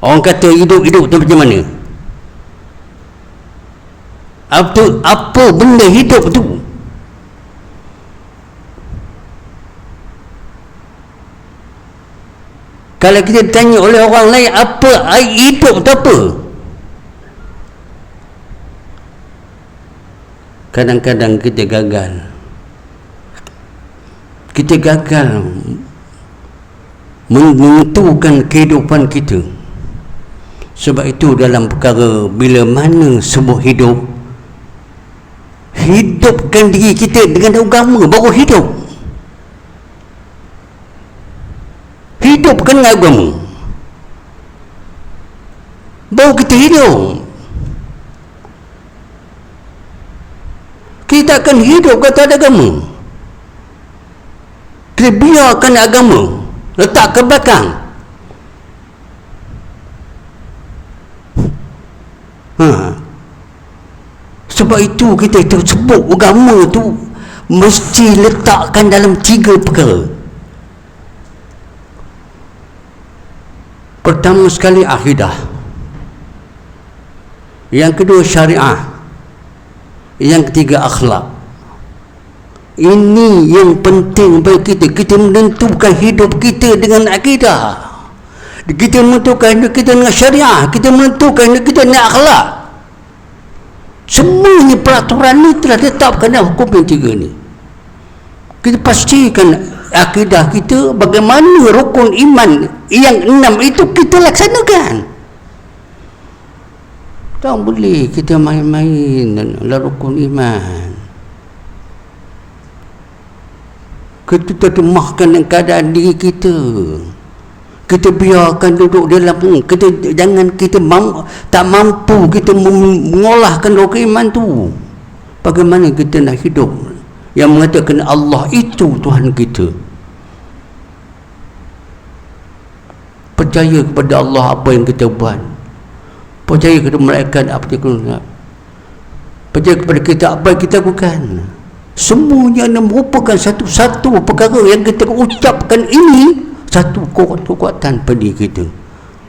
Orang kata hidup tu macam mana? Apa benda hidup tu? Kalau kita tanya oleh orang lain apa hidup tu apa? Kadang-kadang kita gagal menentukan kehidupan kita. Sebab itu dalam perkara bila mana sebuah hidupkan diri kita dengan agama baru hidupkan agama baru kita hidup. Kita akan hidup kata ada agama. Kita biarkan agama letak ke belakang. Sebab itu kita sebut agama tu mesti letakkan dalam 3 perkara. Pertama sekali akidah, yang kedua syariah, yang ketiga akhlak. Ini yang penting bagi kita menentukan hidup kita dengan akidah, kita menentukan hidup kita dengan syariah, kita menentukan hidup kita dengan akhlak. Semuanya peraturan ni telah ditetapkan dalam hukum yang 3 ni. Kita pastikan akidah kita, bagaimana rukun iman yang 6 itu kita laksanakan. Tak boleh kita main-main dalam rukun iman. Kita terjemahkan dengan keadaan diri kita. Kita biarkan duduk dalam jangan kita tak mampu kita mengolahkan rukun iman tu. Bagaimana kita nak hidup yang mengatakan Allah itu Tuhan kita? Percaya kepada Allah apa yang kita buat, percaya kepada malaikat apa yang kita buat, percaya kepada kita apa yang kita lakukan. Semuanya merupakan satu perkara yang kita ucapkan ini satu kekuatan pada kita.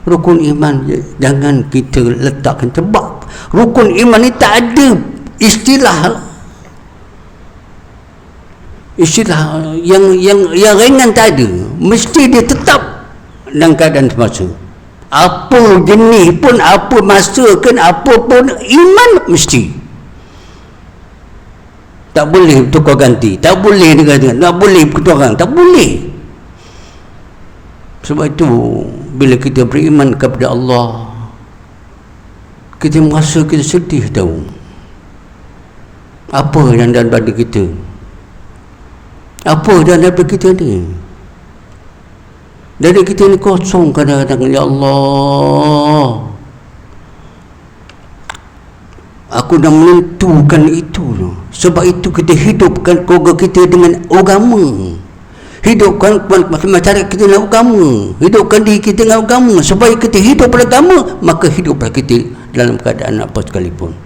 Rukun iman jangan kita letakkan, sebab rukun iman ni tak ada istilah yang ringan, tak ada. Mesti dia tetap dalam keadaan semasa. Apa jenis pun, apa masa kan, apa pun iman mesti. Tak boleh tukar ganti, tak boleh dengan, tak boleh bertukar orang, tak boleh. Sebab itu bila kita beriman kepada Allah, kita merasa kita sedih tahu apa yang dalam badan kita, apa dalam badan kita ni. Dari kita ni kosong kadang-kadang. Ya Allah, aku dah menentukan itu. Sebab itu kita hidupkan keluarga kita dengan agama, hidupkan masyarakat kita dengan agama, hidupkan diri kita dengan agama. Supaya kita hidup beragama, maka hiduplah kita dalam keadaan apa sekalipun.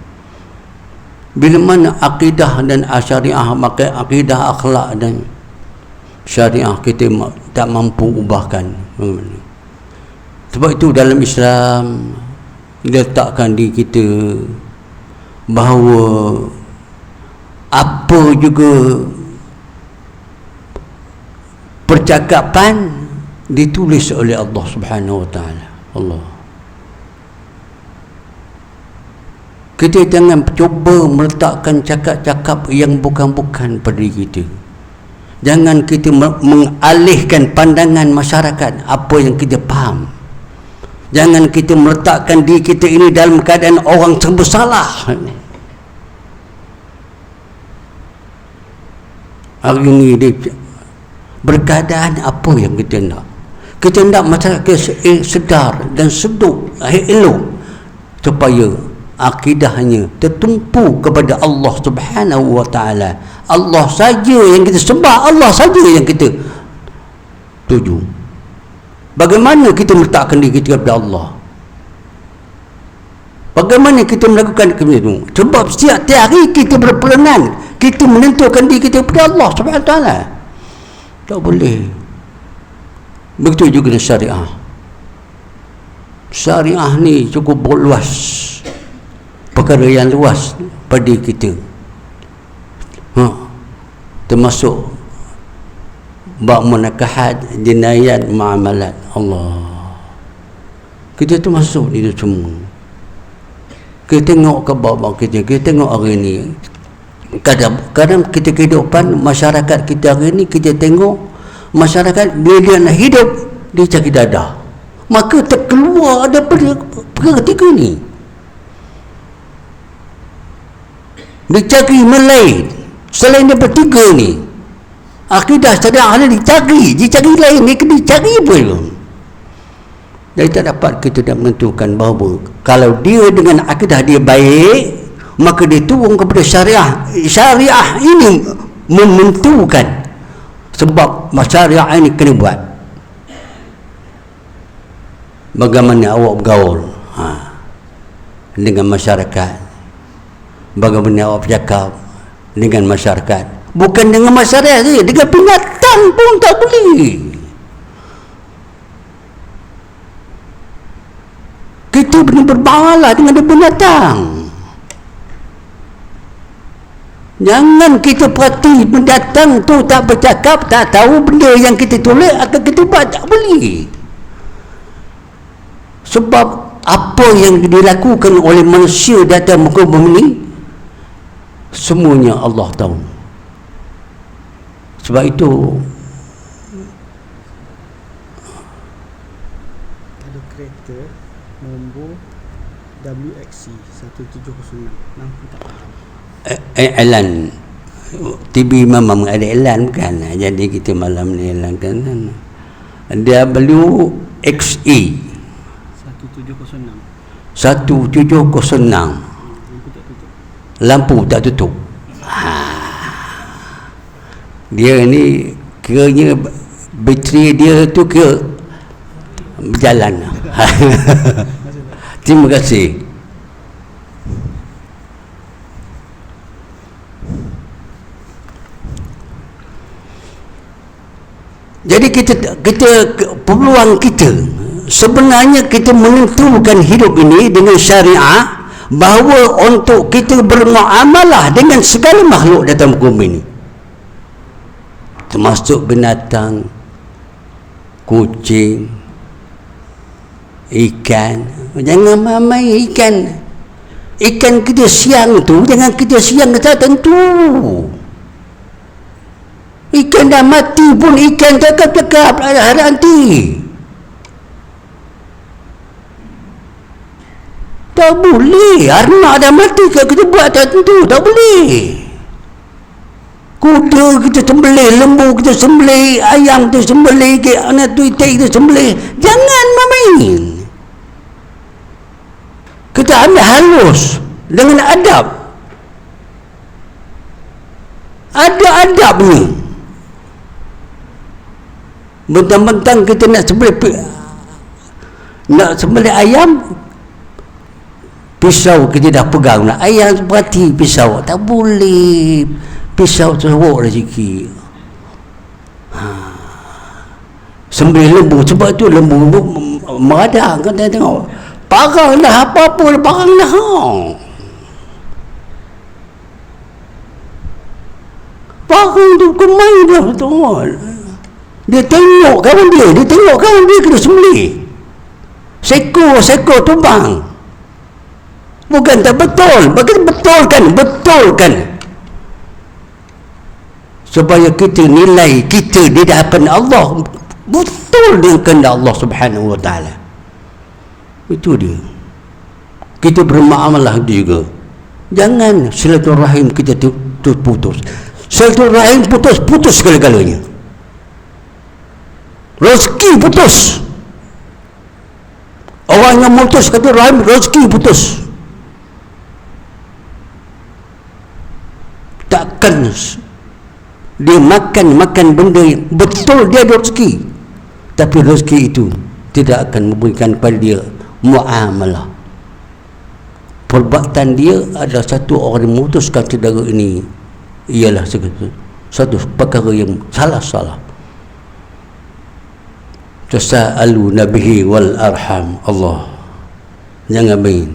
Bila mana akidah dan syariah, maka akidah, akhlak dan syariah kita tak mampu ubahkan. Sebab itu dalam Islam letakkan diri kita bahawa apa juga percakapan ditulis oleh Allah Subhanahu wa taala. Allah. Kita jangan cuba meletakkan cakap-cakap yang bukan-bukan pada diri kita. Jangan kita mengalihkan pandangan masyarakat apa yang kita faham. Jangan kita meletakkan diri kita ini dalam keadaan orang serba salah. Hari ini dia berkeadaan apa yang kita nak. Kita nak masyarakat sedar dan seduk, elok, supaya akidahnya tertumpu kepada Allah Subhanahu wa taala. Allah saja yang kita sembah, Allah saja yang kita tuju. Bagaimana kita meletakkan diri kita kepada Allah? Bagaimana kita melakukan itu? Sebab setiap hari kita berperanan, kita menentukan diri kita kepada Allah Subhanahu wa taala. Tak boleh. Begitu juga dengan syariah. Syariah ni cukup luas, perkara yang luas pada kita. Termasuk bab munakahat, jinayat, muamalat. Allah, kita tu masuk itu semua. Kita tengok ke bawah kita tengok hari ni, kadang kita kehidupan masyarakat kita hari ni, kita tengok masyarakat bila dia nak hidup, dia cari dadah. Maka terkeluar daripada perkara tiga ni. Dia cari melain selain daripada tiga ni. Akidah syariah ni dicari lain, dia kena cari pun. Jadi tak dapat kita dah menentukan bahawa kalau dia dengan akidah dia baik, maka dia turun kepada syariah. Syariah ini menentukan sebab syariah ini kena buat. Bagaimana awak bergaul dengan masyarakat, bagaimana awak bercakap dengan masyarakat, bukan dengan masyarakat saja, dengan binatang pun tak boleh. Kita benar berbahalah dengan binatang. Jangan kita perhati binatang tu tak bercakap, tak tahu benda yang kita tulis atau kita buat, tak boleh. Sebab apa yang dilakukan oleh manusia di atas muka bumi ni, semuanya Allah tahu. Sebab itu ada kereta nombor WXC 1706 lampu tak padam. Elan TV memang ada elan bukan? Jadi kita malam ni elankan WXE 1706 lampu tak tutup. Dia ni kiranya bateri dia tu kira berjalan. Terima kasih. Jadi kita peluang kita sebenarnya kita menentukan hidup ini dengan syariah, bahawa untuk kita bermuamalah dengan segala makhluk dalam bumi ini, termasuk binatang, kucing, ikan. Jangan mamai ikan. Ikan kita siang tu, jangan kita siang tak tentu. Ikan dah mati pun ikan cakap-cakap nanti. Tak boleh. Anak dah mati kita buat tak tentu. Tak boleh. Kuda kita sembelih, lembu kita sembelih, ayam kita sembelih, anak tu itik kita sembelih. Jangan main. Kita ambil halus dengan adab. Ada adab ni. Bentang-bentang kita nak sembelih ayam, pisau kita dah pegang nak ayam seperti pisau, tak boleh. Pisau teruk rezeki. Sembelih lembu, sebab tu lembu meradang kan, tengok parang dah, apa-apa parang dah. Parang tu kemai dah, tengok. Dia tengok kawan dia kena sembelih. Seko tumbang. Bukan tak betul, betulkan. Supaya kita nilai kita di hadapan Allah betul dengan kehendak Allah Subhanahu wa taala. Itu dia. Kita bermuamalah juga. Jangan silaturahim kita putus. Silaturahim putus segala-galanya. Rezeki putus. Orang yang putus kata rahim, rezeki putus. Takkan dia makan benda yang betul dia ada rezeki, tapi rezeki itu tidak akan memberikan kepada dia muamalah. Perbuatan dia adalah satu orang yang memutuskan saudara ini ialah satu perkara yang salah. Tasa'alu nabihi wal arham. Allah Jangan main.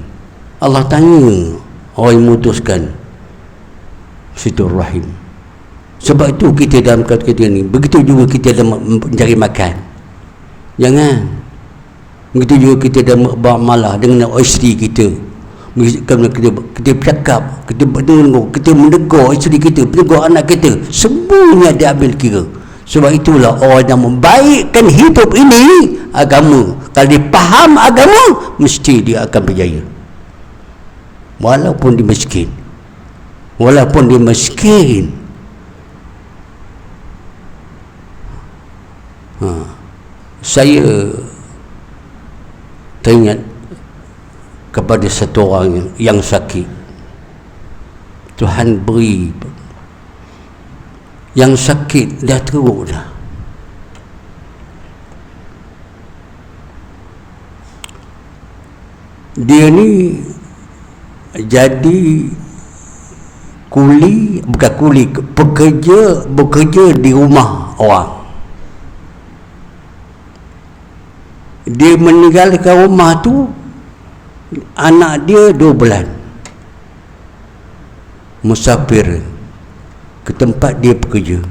Allah tanya orang yang memutuskan silaturahim. Sebab itu kita dalam kita ni, begitu juga kita dalam mencari makan. Jangan. Begitu juga kita dalam beramalah dengan isteri kita. Kita bercakap, kita mendengar, kita menegur isteri kita, menegur anak kita, semuanya dia ambil kira. Sebab itulah orang yang membaikkan hidup ini agama. Kalau dia faham agama, mesti dia akan berjaya. Walaupun dia miskin. Walaupun dia miskin. Saya teringat kepada satu orang yang sakit. Tuhan beri, yang sakit dah teruk dah. Dia ni jadi bukan kuli, bekerja di rumah orang. Dia meninggalkan rumah tu, anak dia 2 bulan musafir ke tempat dia bekerja.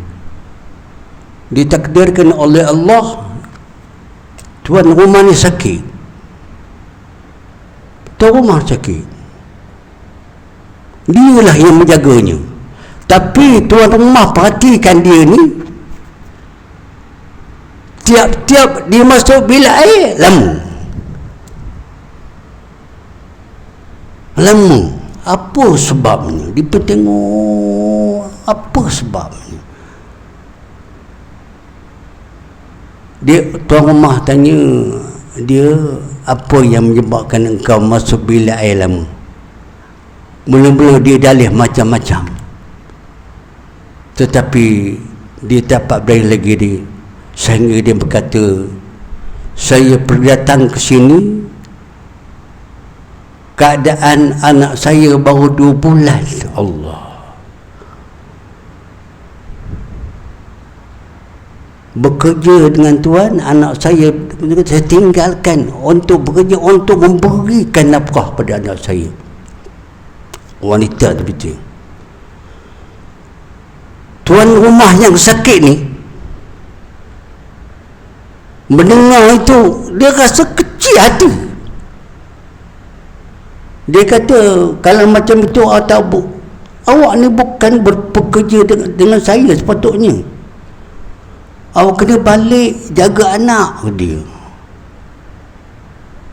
Ditakdirkan oleh Allah, tuan rumah ni sakit. Tuan rumah sakit, dialah yang menjaganya. Tapi tuan rumah perhatikan dia ni, tiap-tiap dia masuk bilik air lama. Apa sebabnya? Dia tengok apa sebabnya. Tuan rumah tanya dia, apa yang menyebabkan engkau masuk bilik air lama? Mula-mula dia dalih macam-macam, tetapi dia dapat berani lagi dia, sehingga dia berkata, saya datang ke sini keadaan anak saya baru 2 bulan. Allah. Bekerja dengan Tuhan, anak saya tinggalkan untuk bekerja, untuk memberikan nafkah pada anak saya. Wanita begitu. Tuan rumah yang sakit ni mendengar itu, dia rasa kecil hati. Dia kata, kalau macam itu awak ni bukan bekerja dengan saya sepatutnya. Awak kena balik jaga anak dia.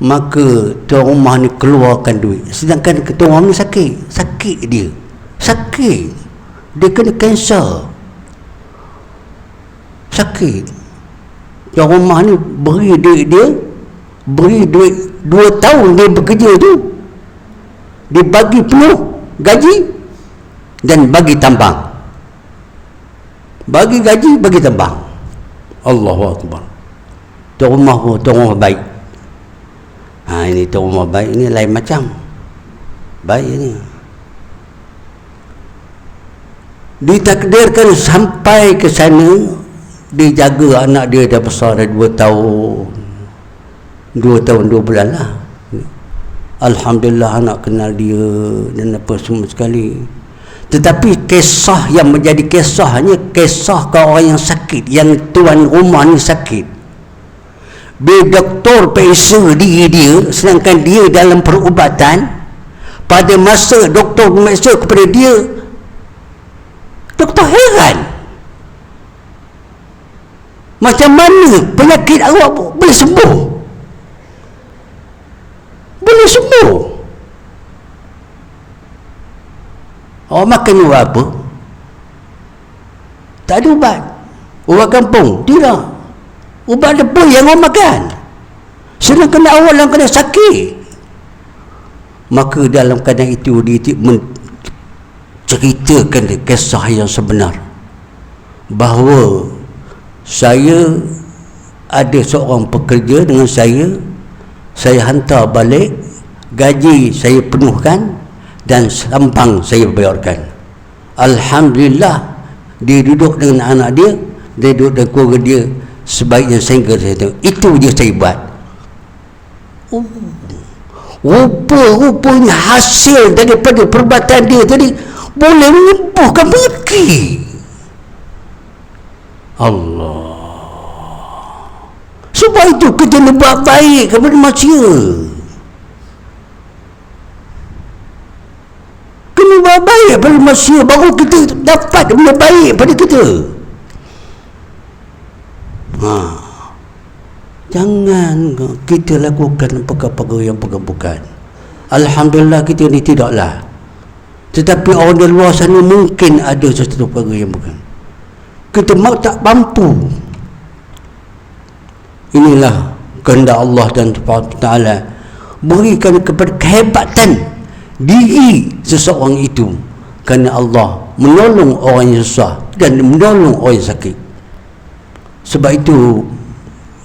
Maka tuan rumah ni keluarkan duit, sedangkan tuan rumah ni sakit dia kena kanser, sakit. Tuan rumah ni beri duit 2 tahun dia bekerja tu, dia bagi penuh gaji dan bagi tambang, bagi gaji, bagi tambang. Allahu Akbar. Tuan rumah baik. Ini tuan rumah baik ni lain macam baik ni. Ditakdirkan sampai ke sana, dia jaga anak dia dah besar, dah 2 tahun 2 bulan lah. Alhamdulillah anak kenal dia dan apa semua sekali. Tetapi kisah yang menjadi kisahnya, kisah ke orang yang sakit, yang tuan rumah ni sakit. Bila doktor periksa diri dia, sedangkan dia dalam perubatan, pada masa doktor memeriksa kepada dia, doktor heran, macam mana penyakit awak boleh sembuh? Boleh sembuh. Awak makan ubat apa? Tak ada ubat. Ubat kampung? Tidak. Ubat apa yang awak makan? Sedangkan awak dalam keadaan sakit. Maka dalam keadaan itu dia menceritakan kisah yang sebenar, bahawa saya ada seorang pekerja dengan saya hantar balik, gaji saya penuhkan dan sambang saya bayarkan. Alhamdulillah, dia duduk dengan anak dia duduk dengan keluarga dia sebaiknya sehingga saya tahu. Itu je saya buat. rupa-rupanya hasil daripada perbuatan dia tadi boleh menyembuhkan penyakit. Allah. Sebab itu kita nak buat baik kepada manusia. Kena buat baik pada manusia, baru kita dapat benda baik pada kita. Jangan kita lakukan perkara-perkara yang bukan. Alhamdulillah kita ni tidaklah. Tetapi orang di luar sana mungkin ada sesuatu perkara yang bukan. Kita mau tak mampu. Inilah kehendak Allah dan Taala berikan kepada kehebatan diri seseorang itu, kerana Allah menolong orang yang susah dan menolong orang yang sakit. Sebab itu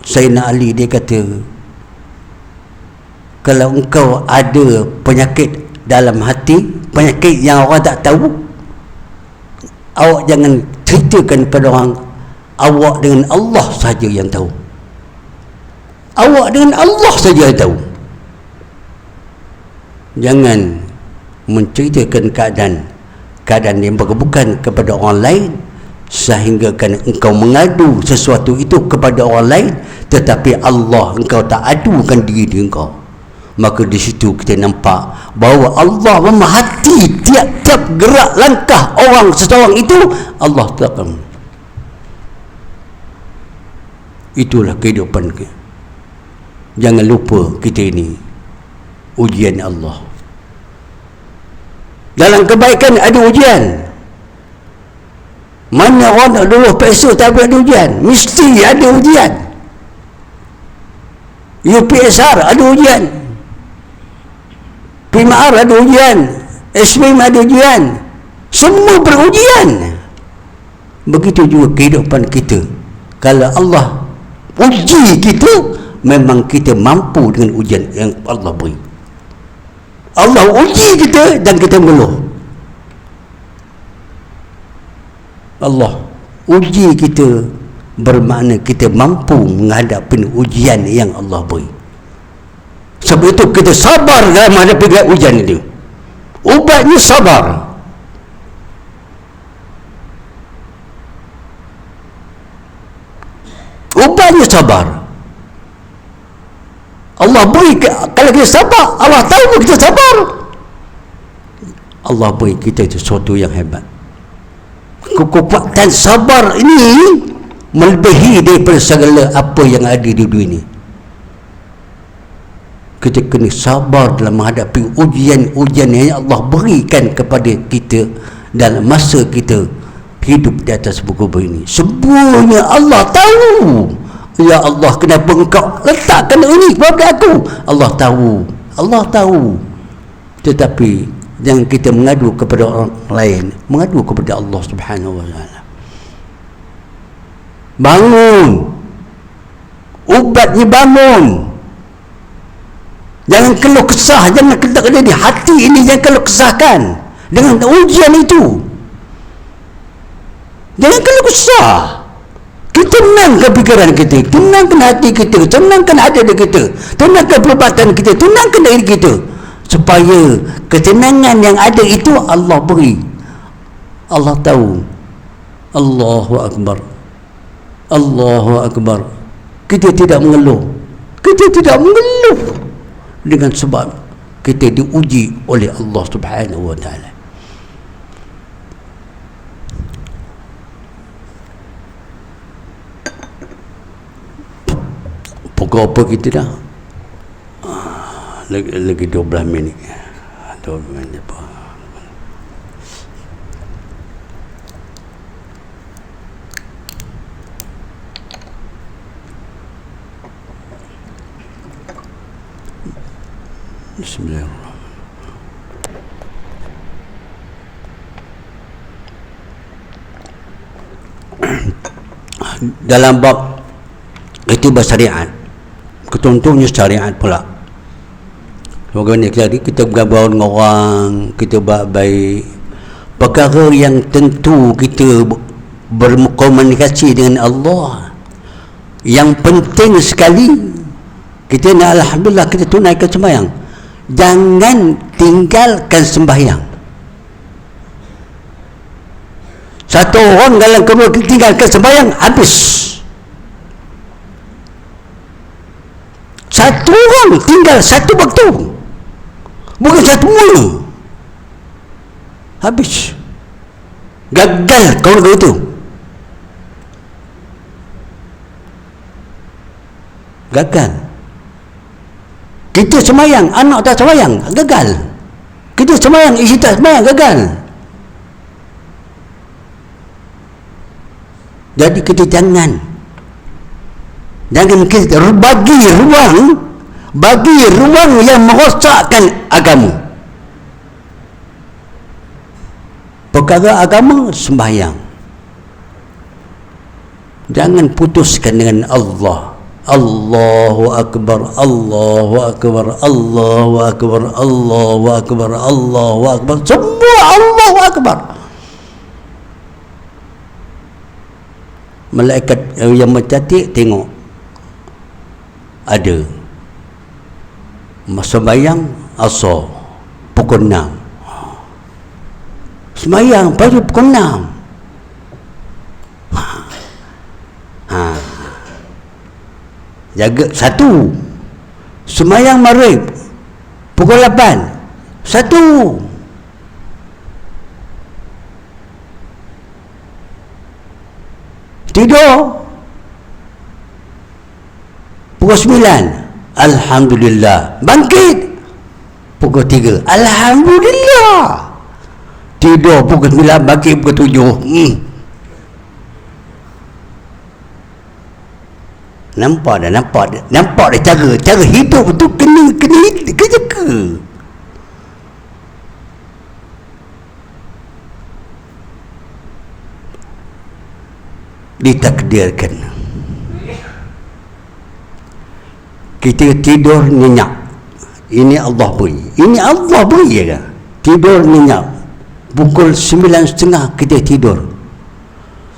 Sayyidina Ali dia kata, kalau engkau ada penyakit dalam hati, penyakit yang orang tak tahu, awak jangan ceritakan kepada orang. Awak dengan Allah saja yang tahu. Awak dengan Allah saja yang tahu. Jangan menceritakan keadaan yang bukan kepada orang lain, sehingga kan engkau mengadu sesuatu itu kepada orang lain, tetapi Allah engkau tak adukan diri engkau. Maka di situ kita nampak bahawa Allah memahati tiap-tiap gerak langkah orang seseorang itu. Allah tahu. Itulah kehidupan kita. Jangan lupa kita ini ujian Allah. Dalam kebaikan ada ujian. Mana orang nak lulus PSU tak ada ujian? Mesti ada ujian. UPSR ada ujian. PMR ada ujian. SPM ada ujian. Semua berujian. Begitu juga kehidupan kita. Kalau Allah uji kita, memang kita mampu dengan ujian yang Allah beri. Allah uji kita dan kita mengeluh. Allah uji kita bermakna kita mampu menghadapi ujian yang Allah beri. Sebab itu kita sabar dalam menghadapi ujian itu. Ubatnya sabar. Ubatnya sabar. Allah beri, kalau kita sabar, Allah tahu kita sabar. Allah beri kita sesuatu yang hebat. Kekuatan sabar ini melebihi daripada segala apa yang ada di dunia ini. Kita kena sabar dalam menghadapi ujian-ujian yang Allah berikan kepada kita dalam masa kita hidup di atas buku ini. Semuanya Allah tahu. Ya Allah, kenapa engkau letakkan ini kepada aku? Allah tahu. Allah tahu. Tetapi jangan kita mengadu kepada orang lain, mengadu kepada Allah Subhanahu wa taala. Bangun. Ubatnya bangun. Jangan keluh kesah, jangan kena di hati ini, jangan keluh kesahkan dengan ujian itu. Jangan keluh kesah. Kita tenangkan pikiran kita, tenangkan hati kita, tenangkan hati kita, tenangkan perbuatan kita, tenangkan diri kita, supaya ketenangan yang ada itu Allah beri. Allah tahu. Allahu Akbar. Allahu Akbar. Kita tidak mengeluh. Kita tidak mengeluh dengan sebab kita diuji oleh Allah Subhanahu wa taala. Pukul apa kita dah? Lagi 12 minit. 12 minit apa? Bismillahirrahmanirrahim. Dalam bab itu bersyariat, ketentuannya syariat pula. Bagaimana kita bergaul dengan orang, kita buat baik, perkara yang tentu kita berkomunikasi dengan Allah. Yang penting sekali kita nak, alhamdulillah, kita tunaikan sembahyang. jangan tinggalkan sembahyang. Satu orang dalam keluarga tinggalkan sembahyang, habis. Satu orang tinggal satu waktu, bukan satu mula, habis. Gagal keluarga itu. Gagal. Kita sembahyang, anak tak sembahyang, gagal. Kita sembahyang, isteri tak sembahyang, gagal. Jadi kita jangan kita bagi ruang yang merosakkan agama. Perkara agama, sembahyang. Jangan putuskan dengan Allah. Allahu Akbar, Allahu Akbar, Allahu Akbar, Allahu Akbar, Allahu Akbar. Semua Allahu Akbar. Malaikat yang mencatat tengok, ada sembahyang asar pukul 6, sembahyang pagi pukul 6. Jaga satu, sembahyang maghrib pukul 8, satu. Tidur pukul 9, alhamdulillah. Bangkit pukul 3, alhamdulillah. Tidur pukul 9, bangkit pukul 7. Nampak dah cara hidup tu kena jaga. Ditakdirkan kita tidur nyenyak, ini Allah beri ya kan? Tidur nyenyak pukul 9.30 kita tidur,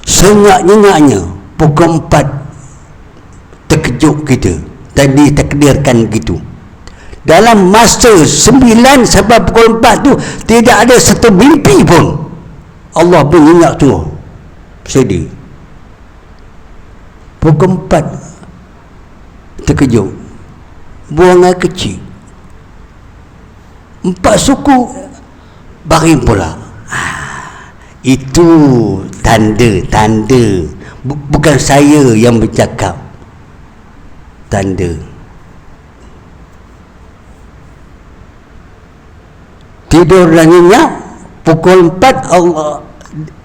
senyak-nyenyaknya pukul 4 terkejut kita. Tadi takdirkan gitu. Dalam masa 9 sampai pukul 4 tu tidak ada satu mimpi pun. Allah pun nyenyak tu sedih. Pukul 4 terkejut, buang air kecil, 4 suku baring pula. Itu tanda. Bukan saya yang bercakap, tanda. Tidur dan nyenyak pukul 4 Allah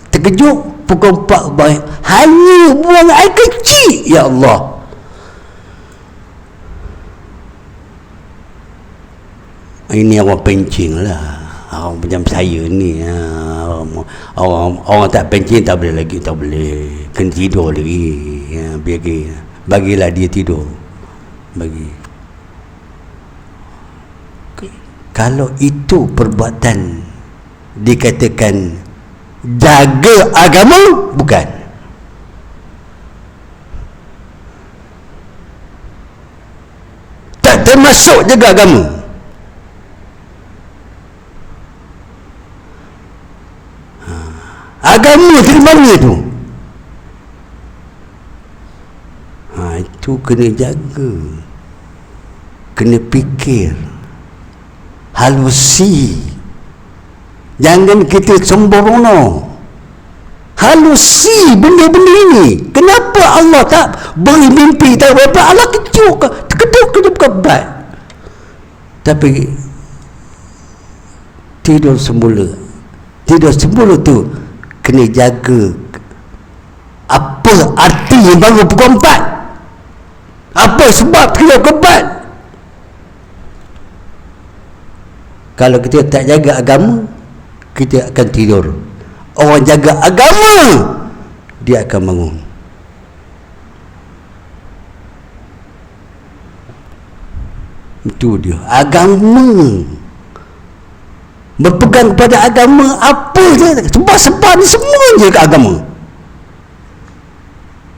terkejut, pukul 4 baik, hanya buang air kecil. Ya Allah, ini orang pencing lah, orang macam saya ni. Orang tak pencing tak boleh lagi, tak boleh, kena tidur lagi. Bagilah dia tidur, bagi. Kalau itu perbuatan dikatakan jaga agama, bukan. Tak termasuk jaga agama. Agama dari mana tu? Itu kena jaga, kena fikir, halusi. Jangan kita sembrono, halusi benda-benda ini. Kenapa Allah tak beri mimpi? Tak berapa, Allah kejut, keduk kebat. Tapi tidur semula tu kena jaga. Apa arti yang baru pukul 4? Apa sebab kita kebat? Kalau kita tak jaga agama, kita akan tidur. Orang jaga agama, dia akan bangun. Itu dia agama. Berpegang kepada agama, apa je sebab ni semua je ke agama.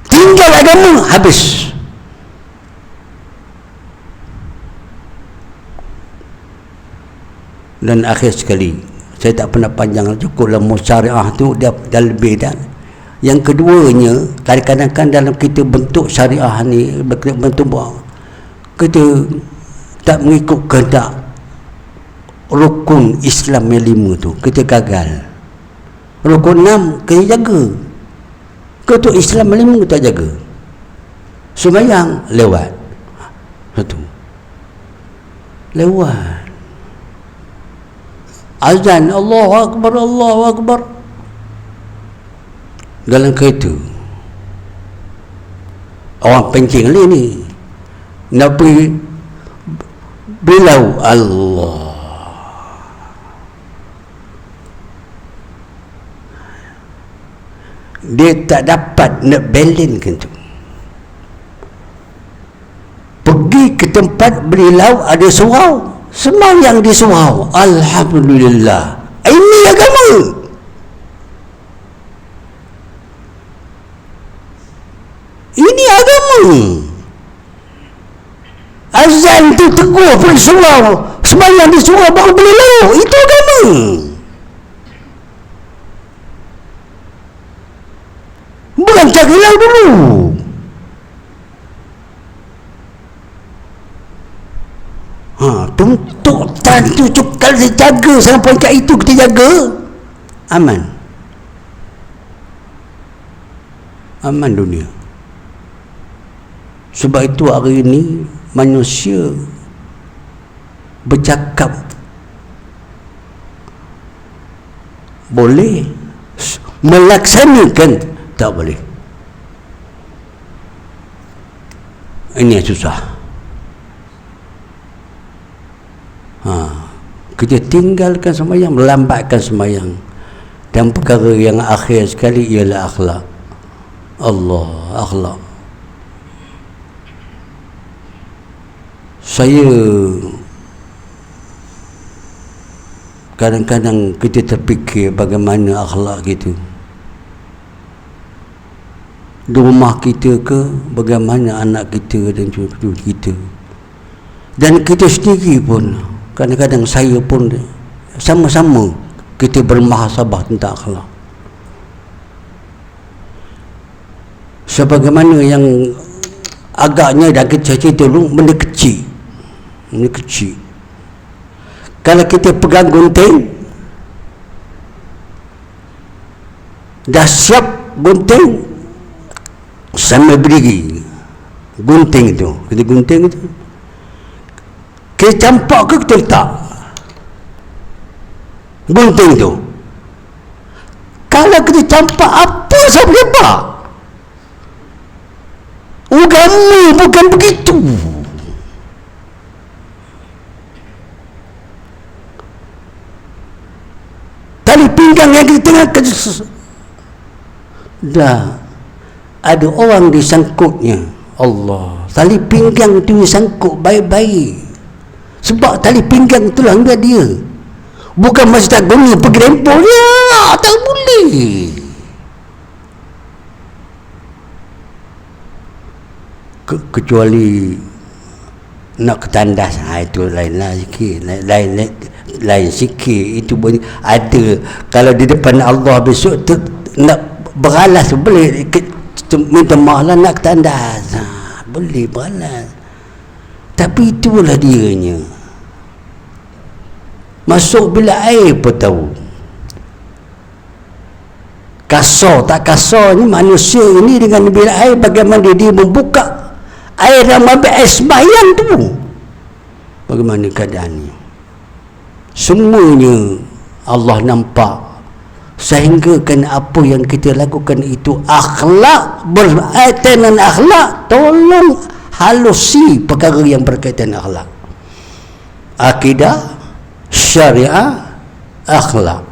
Tinggal agama, habis. Dan akhir sekali, saya tak pernah panjang, cukuplah syariah tu dia lebih dah. Yang keduanya, kadang-kadang kan dalam kita bentuk syariah ni, bentuk kita tak mengikut kehendak rukun Islam yang 5 tu, kita gagal. Rukun 6 kita jaga, ketuk Islam yang 5 kita jaga. Sembahyang lewat satu, lewat azan Allahu Akbar, Allahu Akbar dalam kereta. Orang pencing lain ni nak pergi belau Allah, dia tak dapat nak balancekan tu. Pergi ke tempat belau ada surau, sembahyang di surau, alhamdulillah. Ini agama. Ini agama. Azan tu tegur pergi surau, sembahyang di surau baru belau, itu agama. Bukan cari belau dulu. Tuntut tantu cukal dijaga sampai kat itu kita jaga, aman. Aman dunia. Sebab itu hari ini manusia bercakap boleh, melaksanakan tak boleh. Ini yang susah. Kita tinggalkan sembahyang, melambatkan sembahyang. Dan perkara yang akhir sekali ialah akhlak. Allah, akhlak. Saya kadang-kadang kita terfikir bagaimana akhlak kita di rumah kita ke, bagaimana anak kita dan cucu kita, dan kita sendiri pun. Kadang-kadang saya pun sama-sama kita bermuhasabah tentang akhlak. Sebagaimana yang agaknya dah kita cerita dulu, benda kecil. Benda kecil. Kalau kita pegang gunting, dah siap gunting, sambil berdiri gunting itu, kita gunting itu, kita campak ke kita letak gunting tu. Kalau kita campak, apa saya boleh buat? Agama bukan begitu. Tali pinggang yang kita tengah dah ada orang disangkutnya. Allah, tali pinggang tu disangkut baik-baik. Sebab tali pinggang tu lah dia. Bukan masih tak guna pergi rempol dia, tak boleh. Kecuali nak ketandas, itu lain sikit, lain sikit. Itu boleh ada. Kalau di depan Allah besok nak beralas boleh, minta maaf lah nak ketandas, boleh beralas. Tapi itulah dianya. Masuk bila air pun tahu. Kasar tak kasar ni manusia ini dengan bila air, bagaimana dia membuka air dan ambil air sembahyang tu, bagaimana keadaannya. Semuanya Allah nampak. Sehingga kan apa yang kita lakukan itu akhlak, berkaitan dengan akhlak. Tolong halusi perkara yang berkaitan akhlak. Akidah, syariah, akhlak.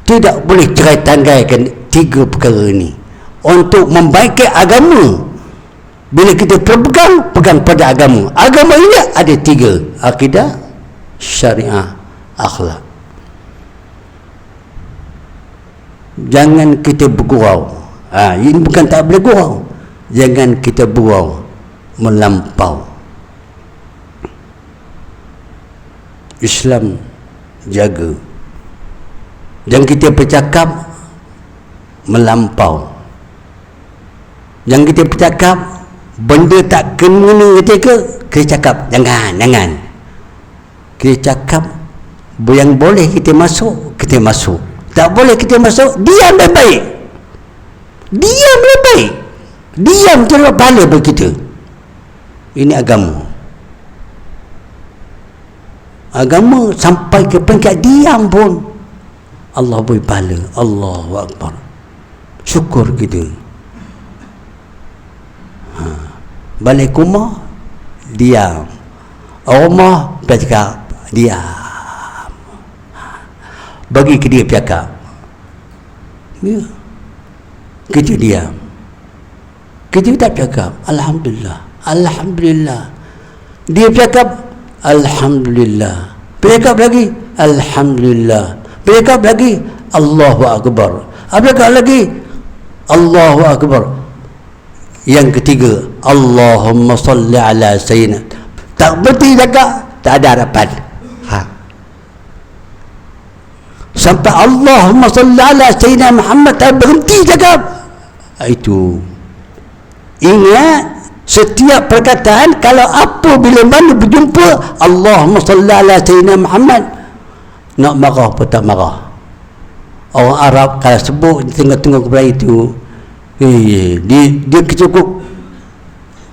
Tidak boleh cerai tanggaikan 3 perkara ini untuk membaiki agama. Bila kita pegang pada agama. Agama ini ada 3: akidah, syariah, akhlak. Jangan kita bergurau. Ini bukan tak boleh gurau. Jangan kita bergurau melampau. Islam jaga. Jangan kita bercakap melampau. Jangan kita bercakap benda tak kena ketika kita cakap jangan. Kita cakap yang boleh kita masuk, kita masuk. Tak boleh kita masuk, diam baik-baik. Diam baik-baik. Diam terlalu pahala bagi kita. Ini agama. Agama sampai ke peringkat diam pun Allah beri pahala. Allahu Akbar. Syukur kita. Balik rumah diam. Rumah bercakap diam. Bagi ke dia bercakap. Ya. Kita diam. Kita tak bercakap Alhamdulillah. Alhamdulillah. Dia bercakap Alhamdulillah. Bercakap lagi Alhamdulillah. Bercakap lagi Allahu Akbar. Bercakap lagi Allahu Akbar. Yang ketiga Allahumma salli ala sayyidina. Tak berhenti cakap, tak ada harapan. Sampai Allahumma salli ala sayyidina Muhammad, tak berhenti cakap. Itu ingat, setiap perkataan kalau apa bila mana berjumpa Allahumma salli ala sayyidina Muhammad, nak marah pun tak marah. Orang Arab kalau sebut di tengah-tengah kepada itu, dia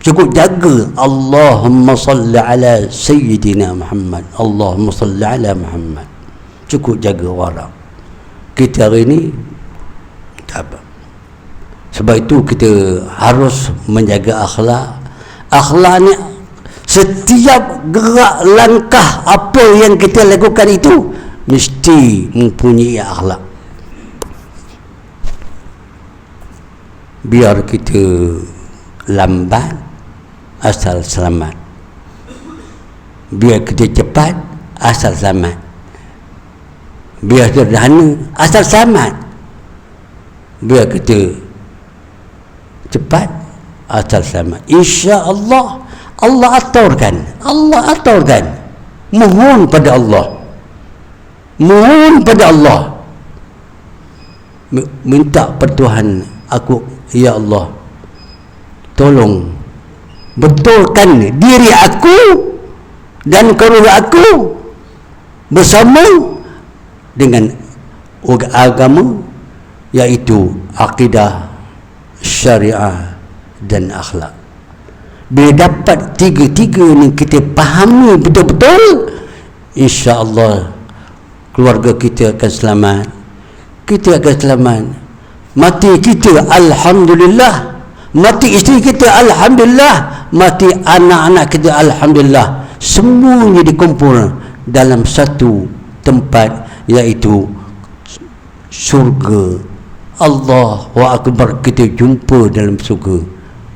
cukup jaga Allahumma salli ala sayyidina Muhammad, Allahumma salli ala Muhammad. Cukup jaga orang Arab. Kita hari ini tak apa. Sebab itu kita harus menjaga akhlak. Akhlak ni setiap gerak langkah apa yang kita lakukan itu mesti mempunyai akhlak. Biar kita lambat asal selamat. Biar kita cepat asal selamat. Biar sederhana asal selamat. Biar kita cepat asal selamat. Insya-Allah Allah aturkan. Mohon pada Allah. Mohon pada Allah. Minta pada Tuhan, aku, ya Allah, tolong betulkan diri aku dan keluarga aku bersama dengan agama, iaitu akidah, syariah dan akhlak. Bila dapat tiga-tiga ni kita fahami betul-betul, insya-Allah keluarga kita akan selamat, kita akan selamat, mati kita alhamdulillah, mati isteri kita alhamdulillah, mati anak-anak kita alhamdulillah. Semuanya dikumpul dalam satu tempat, iaitu surga. Allahu Akbar. Kita jumpa dalam surga.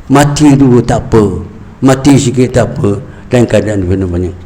Mati dulu tak apa, mati sikit tak apa, dan keadaan benar-benar